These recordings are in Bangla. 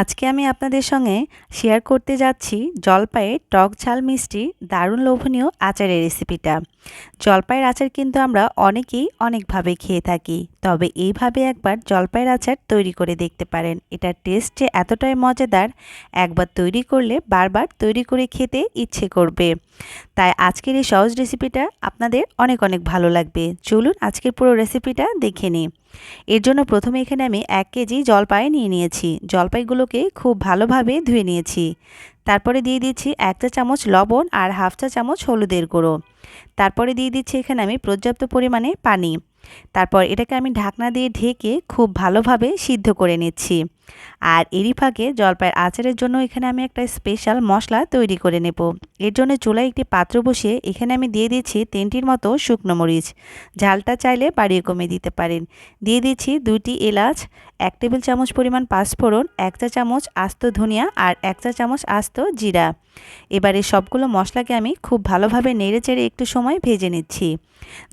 আজকে আমি আপনাদের সঙ্গে শেয়ার করতে যাচ্ছি জলপাইয়ের টক ঝাল মিষ্টি দারুণ লোভনীয় আচারের রেসিপিটা। জলপাইয়ের আচার কিন্তু আমরা অনেকেই অনেকভাবে খেয়ে থাকি, তবে এইভাবে একবার জলপাইয়ের আচার তৈরি করে দেখতে পারেন। এটার টেস্ট যে এতটাই মজাদার, একবার তৈরি করলে বারবার তৈরি করে খেতে ইচ্ছে করবে। তাই আজকের এই সহজ রেসিপিটা আপনাদের অনেক অনেক ভালো লাগবে। চলুন আজকের পুরো রেসিপিটা দেখে নিই। এর জন্য প্রথমে এখানে আমি 1 কেজি জলপাই নিয়ে নিয়েছি। জলপাইগুলোকে খুব ভালোভাবে ধুয়ে নিয়েছি। তারপরে দিয়ে দিচ্ছি 1 চা চামচ লবণ আর হাফ চা চামচ হলুদের গুঁড়ো। তারপরে দিয়ে দিচ্ছি এখানে আমি পর্যাপ্ত পরিমাণে পানি। তারপর এটাকে আমি ঢাকনা দিয়ে ঢেকে খুব ভালোভাবে সিদ্ধ করে নিচ্ছি। আর এরই ফাঁকে জলপাইয়ের আচারের জন্য এখানে আমি একটা স্পেশাল মশলা তৈরি করে নেব। এর জন্য চুলায় একটি পাত্র বসিয়ে এখানে আমি দিয়ে দিচ্ছি 3টির মতো শুকনো মরিচ। ঝালটা চাইলে বাড়িয়ে কমিয়ে দিতে পারেন। দিয়ে দিচ্ছি 2টি এলাচ, 1 টেবিল চামচ পরিমাণ পাঁচফোড়ন, 1 চা চামচ আস্ত ধনিয়া আর 1 চা চামচ আস্ত জিরা। এবারে সবগুলো মশলাকে আমি খুব ভালোভাবে নেড়েচেড়ে একটু সময় ভেজে নিচ্ছি।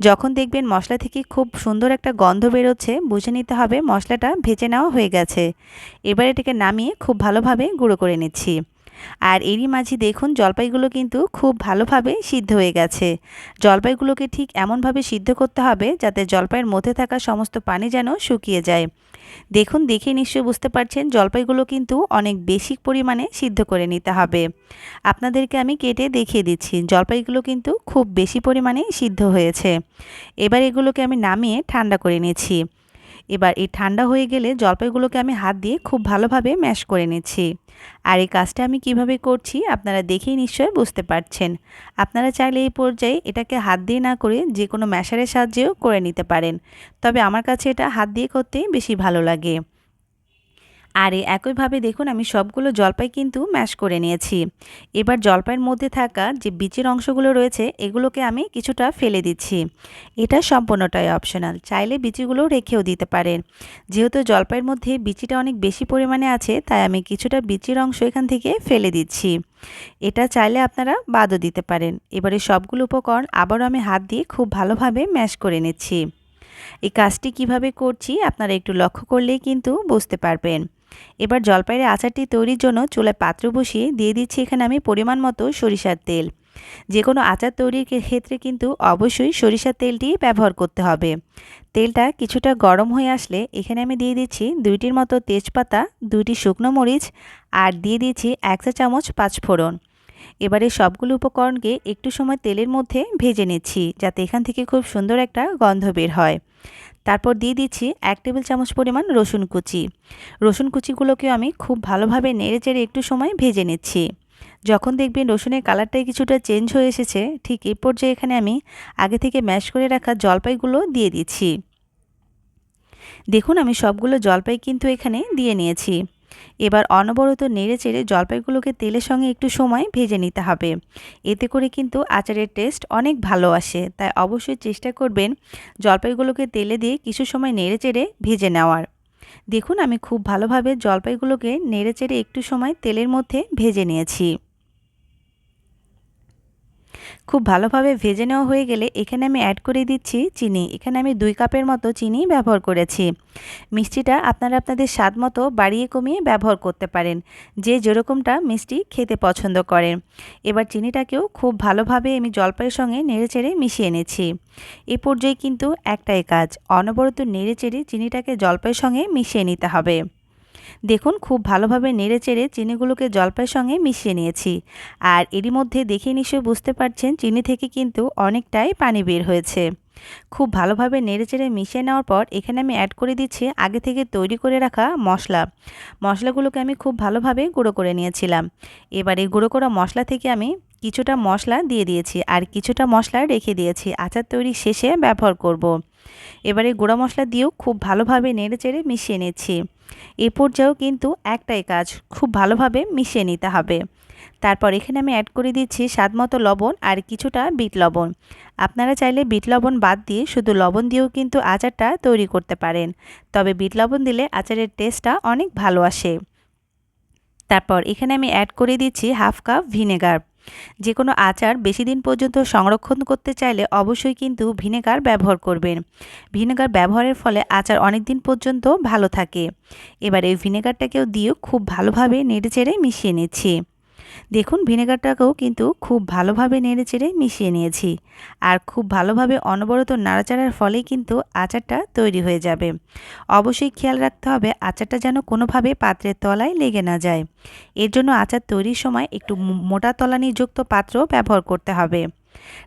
যখন দেখবেন মশলা থেকে খুব সুন্দর একটা গন্ধ বেরোচ্ছে, বুঝে নিতে হবে মশলাটা ভেজে নেওয়া হয়ে গেছে। এবার এটাকে নামিয়ে খুব ভালোভাবে গুঁড়ো করে নিচ্ছি। আর এরই মাঝে দেখুন জলপাইগুলো কিন্তু খুব ভালোভাবে সিদ্ধ হয়ে গেছে। জলপাইগুলোকে ঠিক এমনভাবে সিদ্ধ করতে হবে যাতে জলপাইয়ের মধ্যে থাকা সমস্ত পানি যেন শুকিয়ে যায়। দেখুন, দেখে নিশ্চয়ই বুঝতে পারছেন জলপাইগুলো কিন্তু অনেক বেশি পরিমাণে সিদ্ধ করে নিতে হবে। আপনাদেরকে আমি কেটে দেখিয়ে দিচ্ছি, জলপাইগুলো কিন্তু খুব বেশি পরিমাণে সিদ্ধ হয়েছে। এবার এগুলোকে আমি নামিয়ে ঠান্ডা করে নিচ্ছি। এবার এই ঠান্ডা হয়ে গেলে জলপাইগুলোকে আমি হাত দিয়ে খুব ভালোভাবে ম্যাশ করে নিচ্ছি। আর এই কাজটা আমি কিভাবে করছি আপনারা দেখেই নিশ্চয়ই বুঝতে পারছেন। আপনারা চাইলে এই পর্যায়ে এটাকে হাত দিয়ে না করে যে কোনো ম্যাশারের সাহায্যেও করে নিতে পারেন, তবে আমার কাছে এটা হাত দিয়ে করতেই বেশি ভালো লাগে। আর একইভাবে দেখুন আমি সবগুলো জলপাই কিন্তু ম্যাশ করে নিয়েছি। এবার জলপাইয়ের মধ্যে থাকা যে বীজের অংশগুলো রয়েছে এগুলোকে আমি কিছুটা ফেলে দিচ্ছি। এটা সম্পূর্ণটাই অপশনাল, চাইলে বিচিগুলো রেখেও দিতে পারেন। যেহেতু জলপাইয়ের মধ্যে বিচিটা অনেক বেশি পরিমাণে আছে, তাই আমি কিছুটা বিচির অংশ এখান থেকে ফেলে দিচ্ছি। এটা চাইলে আপনারা বাদও দিতে পারেন। এবারে সবগুলো উপকরণ আবারও আমি হাত দিয়ে খুব ভালোভাবে ম্যাশ করে নিচ্ছি। এই কাজটি কিভাবে করছি আপনারা একটু লক্ষ্য করলেই কিন্তু বুঝতে পারবেন। এবার জলপাইয়ের আচারটি তৈরির জন্য চুলায় পাত্র বসিয়ে দিয়ে দিচ্ছি এখানে আমি পরিমাণ মতো সরিষার তেল। যে কোনো আচার তৈরির ক্ষেত্রে কিন্তু অবশ্যই সরিষার তেলটি ব্যবহার করতে হবে। তেলটা কিছুটা গরম হয়ে আসলে এখানে আমি দিয়ে দিচ্ছি 2টির মতো তেজপাতা, 2টি শুকনো মরিচ আর দিয়ে দিচ্ছি 1 চা চামচ পাঁচফোড়ন। এবারে সবগুলো উপকরণকে একটু সময় তেলের মধ্যে ভেজে নিচ্ছি যাতে এখান থেকে খুব সুন্দর একটা গন্ধ বের হয়। তারপর দিয়ে দিচ্ছি 1 টেবিল চামচ পরিমাণ রসুন কুচি। রসুন কুচিগুলোকেও আমি খুব ভালোভাবে নেড়েচেড়ে একটু সময় ভেজে নিচ্ছি। যখন দেখবেন রসুনের কালারটাই কিছুটা চেঞ্জ হয়ে এসেছে, ঠিক এই পর্যায়ে এখানে আমি আগে থেকে ম্যাশ করে রাখা জলপাইগুলো দিয়ে দিচ্ছি। দেখুন আমি সবগুলো জলপাই কিন্তু এখানে দিয়ে নিয়েছি। এবার অনবরত নেড়েচেড়ে জলপাইগুলোকে তেলের সঙ্গে একটু সময় ভেজে নিতে হবে। এতে করে কিন্তু আচারের টেস্ট অনেক ভালো আসে। তাই অবশ্যই চেষ্টা করবেন জলপাইগুলোকে তেলে দিয়ে কিছু সময় নেড়েচেড়ে ভেজে নেওয়ার। দেখুন আমি খুব ভালোভাবে জলপাইগুলোকে নেড়েচেড়ে একটু সময় তেলের মধ্যে ভেজে নিয়েছি। খুব ভালোভাবে ভেজে নেওয়া হয়ে গেলে এখানে আমি অ্যাড করে দিচ্ছি চিনি। এখানে আমি 2 কাপের মতো চিনি ব্যবহার করেছি। মিষ্টিটা আপনারা আপনাদের স্বাদ মতো বাড়িয়ে কমিয়ে ব্যবহার করতে পারেন, যে যেরকমটা মিষ্টি খেতে পছন্দ করেন। এবার চিনিটাকেও খুব ভালোভাবে আমি জলপাইয়ের সঙ্গে নেড়েচেড়ে মিশিয়ে নিচ্ছি। এ পর্যায়ে কিন্তু একটাই কাজ, অনবরত নেড়েচেড়ে চিনিটাকে জলপাইয়ের সঙ্গে মিশিয়ে নিতে হবে। দেখুন খুব ভালোভাবে নেড়েচেড়ে চিনিগুলোকে জলপাইয়ের সঙ্গে মিশিয়ে নিয়েছি। আর এরই মধ্যে দেখে নিশ্চয়ই বুঝতে পারছেন চিনি থেকে কিন্তু অনেকটাই পানি বের হয়েছে। খুব ভালোভাবে নেড়েচেড়ে মিশিয়ে নেওয়ার পর এখানে আমি অ্যাড করে দিচ্ছি আগে থেকে তৈরি করে রাখা মশলা। মশলাগুলোকে আমি খুব ভালোভাবে গুঁড়ো করে নিয়েছিলাম। এবার এই গুঁড়ো করা মশলা থেকে আমি কিছুটা মশলা দিয়ে দিয়েছি আর কিছুটা মশলা রেখে দিয়েছি, আচার তৈরি শেষে ব্যবহার করব। এবারে গুঁড়া মশলা দিয়েও খুব ভালোভাবে নেড়েচেড়ে মিশিয়ে নিচ্ছি। এ পর্যায়েও কিন্তু একটাই কাজ, খুব ভালোভাবে মিশিয়ে নিতে হবে। তারপর এখানে আমি অ্যাড করে দিচ্ছি স্বাদমতো লবণ আর কিছুটা বিট লবণ। আপনারা চাইলে বিট লবণ বাদ দিয়ে শুধু লবণ দিয়েও কিন্তু আচারটা তৈরি করতে পারেন, তবে বিট লবণ দিলে আচারের টেস্টটা অনেক ভালো আসে। তারপর এখানে আমি অ্যাড করে দিচ্ছি হাফ কাপ ভিনেগার। যে কোনো আচার বেশি দিন পর্যন্ত সংরক্ষণ করতে চাইলে অবশ্যই কিন্তু ভিনেগার ব্যবহার করবেন। ভিনেগার ব্যবহারের ফলে আচার অনেক দিন পর্যন্ত ভালো থাকে। এবার এই ভিনেগারটাকেও দিয়েও খুব ভালোভাবে নেড়েচেড়ে মিশিয়ে নিচ্ছি। দেখুন ভিনেগারটাকেও কিন্তু খুব ভালোভাবে নেড়েচেড়ে মিশিয়ে নিয়েছি। আর খুব ভালোভাবে অনবরত নাড়াচাড়ার ফলেই কিন্তু আচারটা তৈরি হয়ে যাবে। অবশ্যই খেয়াল রাখতে হবে আচারটা যেন কোনোভাবে পাত্রের তলায় লেগে না যায়। এর জন্য আচার তৈরির সময় একটু মোটা তলানিযুক্ত পাত্র ব্যবহার করতে হবে।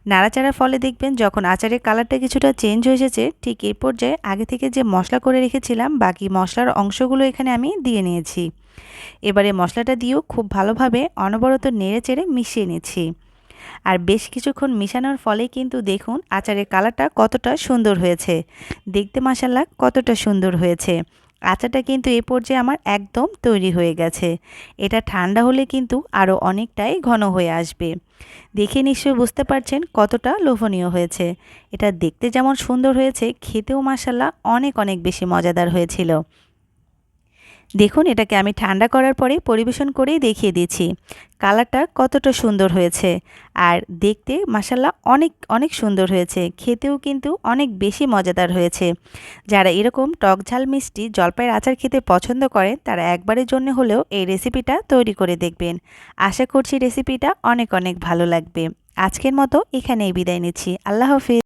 নাড়াচাড়ার ফলে দেখবেন যখন আচারের কালারটা কিছুটা চেঞ্জ হয়ে এসেছে, ঠিক এই পর্যায়ে আগে থেকে যে মশলা করে রেখেছিলাম বাকি মশলার অংশগুলো এখানে আমি দিয়ে নিয়েছি। এবারে মশলাটা দিয়েও খুব ভালোভাবে অনবরত নেড়েচেড়ে মিশিয়ে নিচ্ছি। আর বেশ কিছুক্ষণ মিশানোর ফলে কিন্তু দেখুন আচারের কালারটা কতটা সুন্দর হয়েছে। দেখতে মাশাআল্লাহ কতটা সুন্দর হয়েছে। আচারটা কিন্তু এ পর্যায়ে আমার একদম তৈরি হয়ে গেছে। এটা ঠান্ডা হলে কিন্তু আরও অনেকটাই ঘন হয়ে আসবে। দেখে নিশ্চয়ই বুঝতে পারছেন কতটা লোভনীয় হয়েছে। এটা দেখতে যেমন সুন্দর হয়েছে, খেতেও মাশাআল্লাহ অনেক অনেক বেশি মজাদার হয়েছিল। দেখুন এটাকে আমি ঠান্ডা করার পরে পরিবেশন করেই দেখিয়ে দিচ্ছি কালারটা কতটা সুন্দর হয়েছে। আর দেখতে মাশাআল্লাহ অনেক অনেক সুন্দর হয়েছে, খেতেও কিন্তু অনেক বেশি মজাদার হয়েছে। যারা এরকম টক ঝাল মিষ্টি জলপাইয়ের আচার খেতে পছন্দ করেন তারা একবারের জন্য হলেও এই রেসিপিটা তৈরি করে দেখবেন। আশা করছি রেসিপিটা অনেক অনেক ভালো লাগবে। আজকের মতো এখানেই বিদায় নিচ্ছি। আল্লাহ হাফেজ।